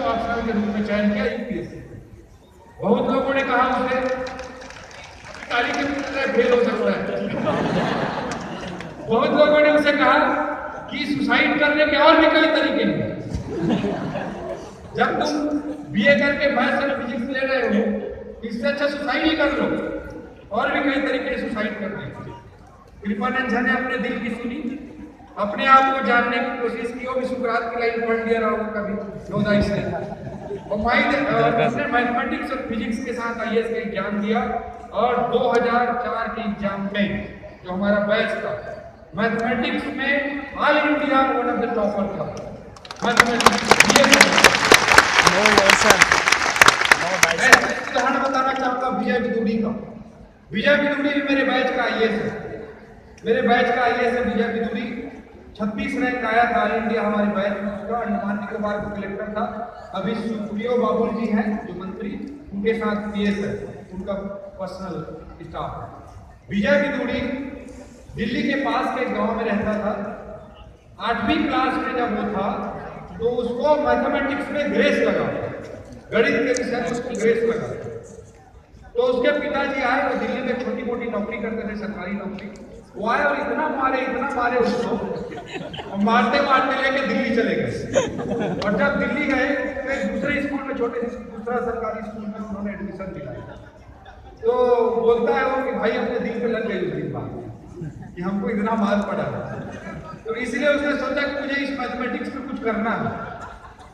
Optional के रूप में चयन किया यूपीएससी। बहुत लोगों ने कहा मुझे तारीख में फेल हो सकता है। बहुत लोगों ने मुझसे कहा कि सुसाइड करने के और भी कई तरीके हैं। जब तुम बीए करके मैथ्स और फिजिक्स ले रहे हो, इससे अच्छा सुसाइड ही कर लो। और भी कई तरीके से सुसाइड करने के। कृपानंद झा ने अपने दिल की सुनी, अपने आप को जानने की कोशिश की। वो भी सुकरात की लाइन पढ़ लिया रहा कभी 9 से, और उसने मैथमेटिक्स और फिजिक्स के साथ आईएएस का एग्जाम दिया। और 2004 के एग्जाम में जो हमारा बैच था, मैथमेटिक्स में all India one of the topper था। मैथमेटिक्स उदाहरण बताना चाहूंगा विजय विदुड़ी का। विजय विदुड़ी भी मेरे बैच का आईएएस है। मेरे बैच का आईएएस है विजय विदुड़ी। 36 रैंक आया था ऑल इंडिया हमारे बैच में उसका। अंडमान निकोबार का कलेक्टर था। अभी सुप्रियो बाबुल जी हैं जो मंत्री, उनके साथ पीएस है, उनका पर्सनल स्टाफ है। विजय विदुड़ी दिल्ली के पास के गांव में रहता था। 8वीं क्लास में जब वो था तो उसको मैथमेटिक्स में ग्रेस लगा, गणित के विषय में उसको ग्रेस लगा। तो उसके पिताजी आए, वो दिल्ली में छोटी मोटी नौकरी करते थे, सरकारी नौकरी। वो आए और इतना मारे उसको, और मारते मारते लेके दिल्ली चले गए। और जब दिल्ली गए तो एक दूसरे स्कूल में, दूसरा सरकारी स्कूल में उन्होंने एडमिशन दिलाया। तो बोलता है वो कि भाई अपने दिल पे लग गई उस दिन बात कि हमको इतना मार पड़ा। तो इसलिए उसने सोचा कि मुझे इस मैथमेटिक्स में कुछ करना है।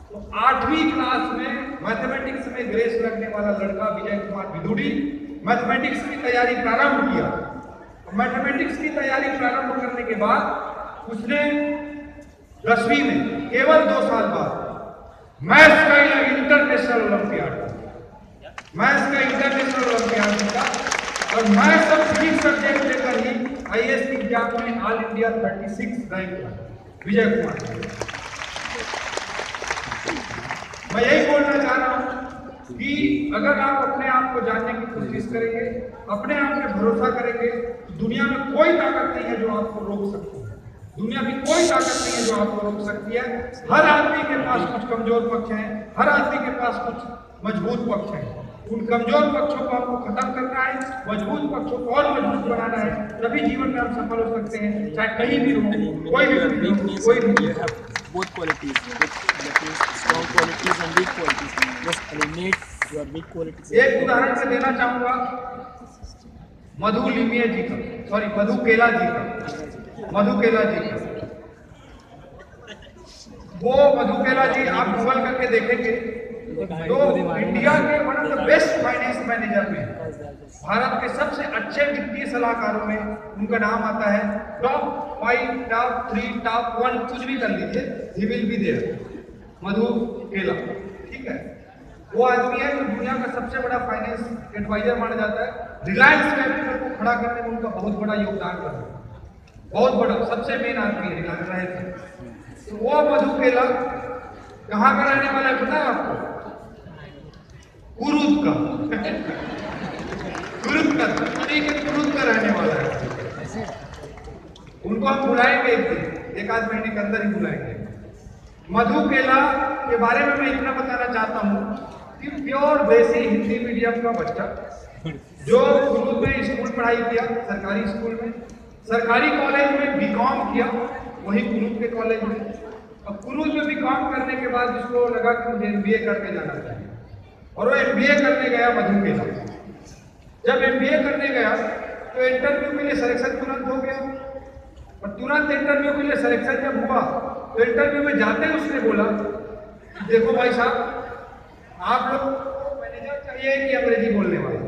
तो 8वीं क्लास में मैथमेटिक्स में ग्रेस लगने वाला लड़का विजय कुमार विदुड़ी मैथमेटिक्स की तैयारी प्रारंभ किया। मैथमेटिक्स की तैयारी प्रारंभ करने के बाद उसने 10वीं में केवल 2 साल बाद मैथ्स का इंटरनेशनल ओलंपियाड, मैथ्स का इंटरनेशनल ओलंपियाड जीता। और मैथ्स और फिजिक्स सब्जेक्ट लेकर ही आईएएस की एग्जाम में all India 36 rank Vijay Kumar. मैं यही बोलना चाह रहा हूं कि अगर आप अपने आप को जानने की कोशिश करेंगे, अपने आप पे भरोसा करेंगे, तो दुनिया में कोई ताकत नहीं है जो आपको रोक सकती है। दुनिया की कोई ताकत नहीं है जो आपको रोक सकती है। हर आदमी के पास कुछ कमजोर पक्ष हैं, हर आदमी के पास कुछ मजबूत पक्ष हैं। उन कमजोर पक्षों को आपको खत्म करना है, मजबूत पक्षों को और मजबूत बनाना है, तभी जीवन में हम सफल हो सकते हैं। चाहे कहीं भी हो, कोई भी कोई भी। Both qualities, strong qualities and weak qualities. Just eliminate your weak qualities. एक उदाहरण से देना चाहूंगा मधु लिमिया जी का, सॉरी मधु केला जी का। मधु केला जी का, वो मधु केला जी आप गूगल करके देखेंगे तो इंडिया के one of the best finance manager में, भारत के सबसे अच्छे वित्तीय सलाहकारों में उनका नाम आता है। टॉप 5, टॉप 3, टॉप 1 कुछ भी कर लीजिए, ही विल बी देयर। मधु केला, ठीक है। वो आदमी है जो दुनिया का सबसे बड़ा फाइनेंस एडवाइजर माना जाता है। रिलायंस कैपिटल को खड़ा करने में उनका बहुत बड़ा योगदान रहा, बहुत बड़ा, सबसे मेन आदमी है रिलायंस। तो वो मधु केला कहाँ का रहने वाला है पता है आपको? कुरुद का। कुरुद का रहने वाला है। उनको हम बुलाएंगे एक आध महीने के अंदर ही बुलाएंगे। मधु केला के बारे में मैं इतना बताना चाहता हूँ कि प्योर देसी हिंदी मीडियम का बच्चा जो कुरुद में स्कूल पढ़ाई किया, सरकारी स्कूल में, सरकारी कॉलेज में बीकॉम किया, वही कुरुद के कॉलेज में। अब कुरुद में बीकॉम करने के बाद उसको लगा कि मुझे एमबीए करके जाना चाहिए, और वो एमबीए करने गया मधु केला। जब एमबीए करने गया तो इंटरव्यू के लिए सिलेक्शन तुरंत हो गया, और तुरंत इंटरव्यू के लिए सिलेक्शन जब हुआ तो इंटरव्यू में जाते ही उसने बोला, देखो भाई साहब, आप लोग को मैनेजर चाहिए कि अंग्रेजी बोलने वाले?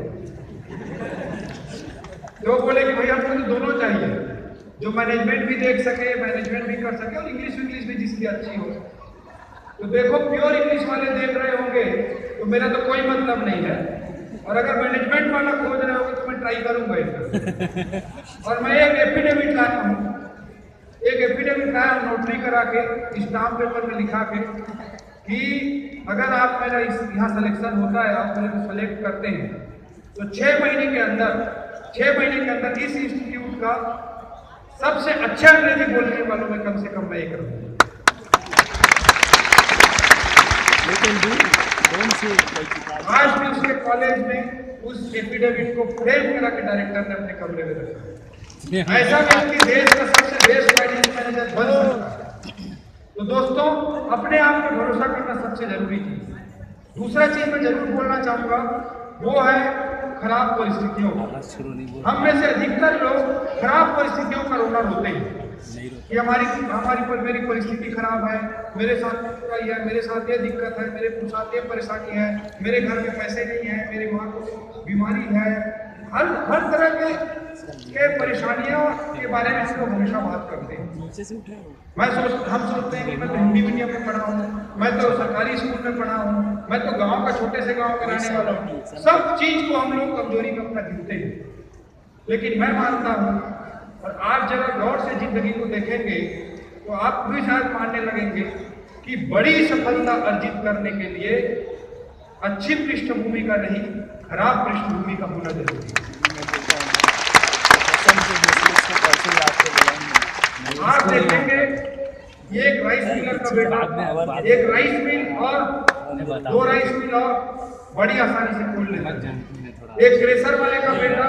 तो बोले कि भैया हमको तो दोनों चाहिए, जो मैनेजमेंट भी देख सके, मैनेजमेंट भी कर सके, और इंग्लिश भी जिसकी अच्छी हो। तो देखो प्योर इंग्लिश वाले देख रहे होंगे तो मेरा तो कोई मतलब नहीं है, और अगर मैनेजमेंट वाला खोज रहे होंगे तो मैं ट्राई करूंगा इसका। और मैं एक एफिडेविट लाया हूँ, एक एफिडेविट लाया हूँ नोटरी करा के, स्टाम्प पेपर में लिखा के कि अगर आप मेरा यहाँ सिलेक्शन होता है, आप मेरे को सेलेक्ट करते हैं, तो 6 महीने के अंदर इस इंस्टीट्यूट का सबसे अच्छा अंग्रेजी बोलने वालों में कम से कम मैं एक रहूंगा। can do. Don't say like you can't. आज भी उसके कॉलेज में उस एफिडेविट को फ्रेम करा के डायरेक्टर ने अपने कमरे में रखा। ऐसा व्यक्ति देश का सबसे बेस्ट फाइनेंस मैनेजर बन सकता है। तो दोस्तों, अपने आप पे भरोसा करना सबसे जरूरी चीज है। दूसरा चीज मैं जरूर बोलना चाहूंगा, वो है खराब परिस्थितियों का। हम में से अधिकतर लोग खराब परिस्थितियों का रोना रोते हैं कि मेरी परिस्थिति खराब है, मेरे साथ बुराई है, मेरे साथ ये दिक्कत है, मेरे साथ ये परेशानी है, मेरे घर में पैसे नहीं है, मेरी माँ को बीमारी है। हर तरह के परेशानियों के बारे में हम लोग हमेशा बात करते हैं। हम सोचते हैं कि मैं तो हिंदी मीडियम में पढ़ा हूँ, मैं तो सरकारी स्कूल में पढ़ा हूँ, मैं तो गांव का छोटे से गांव में रहने वाला हूँ। सब चीज को हम लोग कमजोरी में अपना गिनते हैं। लेकिन मैं मानता हूँ, और आप जब गौर से जिंदगी को देखेंगे तो आप भी शायद मानने लगेंगे कि बड़ी सफलता अर्जित करने के लिए अच्छी पृष्ठभूमि का नहीं, खराब पृष्ठभूमि का होना जरूरी है। आप देखेंगे ये एक राइस मिलर का बेटा एक राइस मिल और 2 राइस मिल और बड़ी आसानी से खोल लेता है। एक क्रेशर वाले का बेटा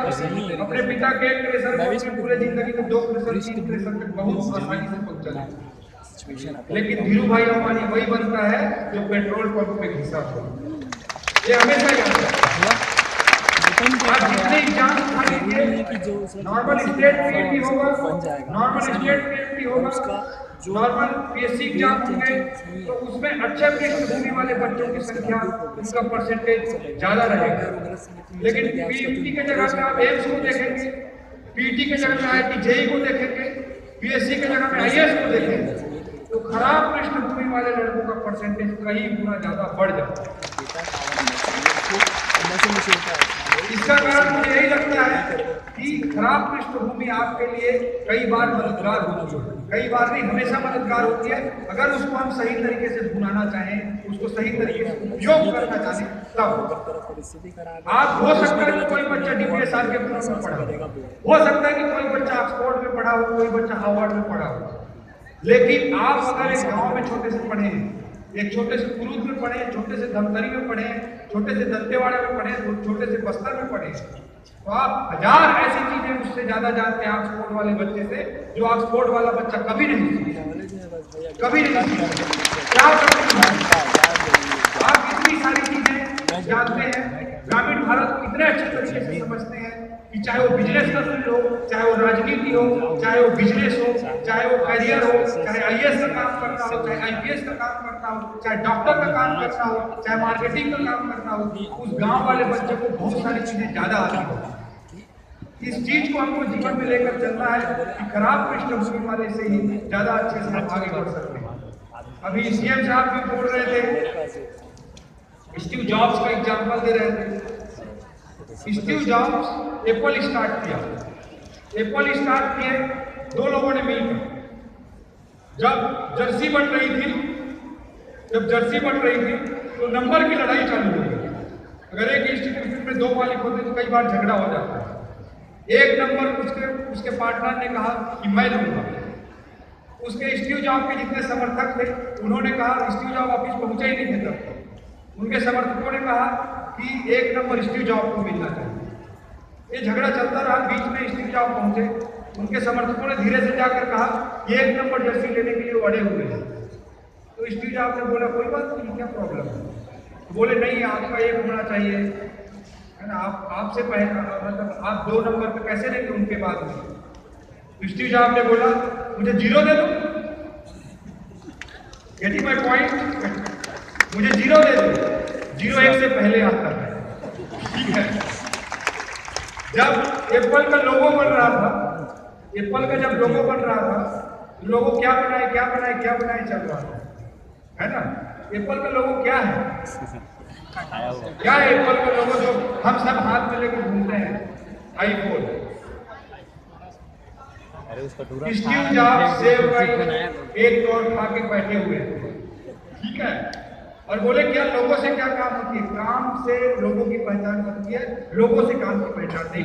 अपने पिता के एक क्रेशर में पूरे जिंदगी में 2 क्रेशर 3 क्रेशर तक बहुत आसानी से पहुंच जाता। लेकिन धीरू भाई अंबानी वही बनता है जो पेट्रोल पंप पे घिसा हो। ये हमेशा याद रखना। आप जितने एग्जाम लीजिए, नॉर्मल स्टेट पीएटी होगा, नॉर्मल स्टेट पीएटी होगा, नॉर्मल पीएससी एग्जाम होंगे, तो उसमें अच्छे पृष्ठभूमि वाले बच्चों की संख्या, उनका परसेंटेज ज्यादा रहेगा। लेकिन पीएटी के जगह पे आप एम्स को देखेंगे, पीटी के जगह पे आईआईटी जेईई को देखेंगे, पीएससी के जगह पे आईएएस को देखेंगे, तो खराब पृष्ठभूमि वाले लड़कों का परसेंटेज कई गुना ज्यादा बढ़ जाता है। इसका कारण मुझे यही लगता है कि खराब पृष्ठभूमि आपके लिए कई बार मददगार होती है, कई बार नहीं, हमेशा मददगार होती है। अगर उसको हम सही तरीके से भुनाना चाहें, उसको सही तरीके से उपयोग करना चाहें, तब आप हो सकता है कि कोई बच्चा डीपीएसआर के ग्रुप में पढ़ा हो सकता है कि कोई बच्चा ऑक्सफोर्ड में पढ़ा हो, कोई बच्चा हार्वर्ड में पढ़ा हो। लेकिन आप अगर एक गाँव में छोटे से पढ़े हैं, एक छोटे से कुरूद में पढ़े, छोटे से धमतरी में पढ़े, छोटे से दंतेवाड़ा में पढ़े, छोटे से बस्तर में पढ़े, तो आप 1000 ऐसी चीजें उससे ज्यादा जानते हैं ऑक्सफोर्ड वाले बच्चे से, जो ऑक्सफोर्ड वाला बच्चा कभी नहीं सीखा, कभी नहीं सीखा। क्या आप इतनी सारी चीजें जानते हैं, ग्रामीण भारत को इतने अच्छे तरीके से समझते हैं कि चाहे वो बिजनेस का फील्ड हो, चाहे वो राजनीति हो, चाहे वो बिजनेस हो, चाहे वो करियर हो, चाहे आईएएस का काम करता हो, चाहे आईपीएस का काम करता हो, चाहे डॉक्टर का काम करता हो, चाहे मार्केटिंग का काम करता हो, उस गांव वाले बच्चे को बहुत सारी चीजें ज्यादा आती हो। इस चीज को हमको जीवन में लेकर चलना है कि खराब पृष्ठभूमि वाले से ही ज्यादा अच्छे से हम आगे बढ़ सकते हैं। अभी सीएम साहब भी बोल रहे थे, स्टीव जॉब्स का एग्जाम्पल दे रहे थे। स्टीव जॉब्स एप्पल स्टार्ट किया, एप्पल स्टार्ट किए 2 लोगों ने मिलकर। जब जर्सी बन रही थी तो नंबर की लड़ाई चालू हो गई। अगर एक इंस्टीट्यूशन में 2 मालिक होते तो कई बार झगड़ा हो जाता है। एक नंबर उसके पार्टनर ने कहा कि मैं लूंगा। उसके स्टीव जॉब के जितने समर्थक थे, उन्होंने कहा, स्टीव जॉब ऑफिस पहुंचे ही नहीं थे तब। उनके समर्थकों ने कहा कि 1 नंबर स्टीव जॉब को मिलना चाहिए। ये झगड़ा चलता रहा, बीच में स्टीव जॉब पहुंचे। उनके समर्थकों ने धीरे से जाकर कहा कि 1 नंबर जर्सी लेने के लिए अड़े हुए हैं। तो स्टीव जॉब ने बोला, कोई बात नहीं, क्या प्रॉब्लम है। बोले नहीं, आपका 1 होना चाहिए, है ना, आपसे पहले, मतलब आप 2 नंबर पे कैसे लेंगे उनके बाद में। स्टीव जॉब ने बोला, मुझे 0 दे दो, गेटिंग माय पॉइंट, मुझे 0 दे दो। 0 1 से पहले आता है, ठीक है। जब एप्पल का लोगो बन रहा था, एप्पल का जब लोगो बन रहा था, लोगो क्या बनाए चल रहा था, है ना। एप्पल का लोगो क्या है, क्या है एप्पल का लोगो जो हम सब हाथ में लेकर घूमते हैं, आईफोन। स्टीव जॉब्स सेव एक तोड़ खा के बैठे हुए थे, ठीक है। और बोले क्या लोगों से क्या काम होती है, काम से लोगों की पहचान बनती है, लोगों से काम की पहचान नहीं।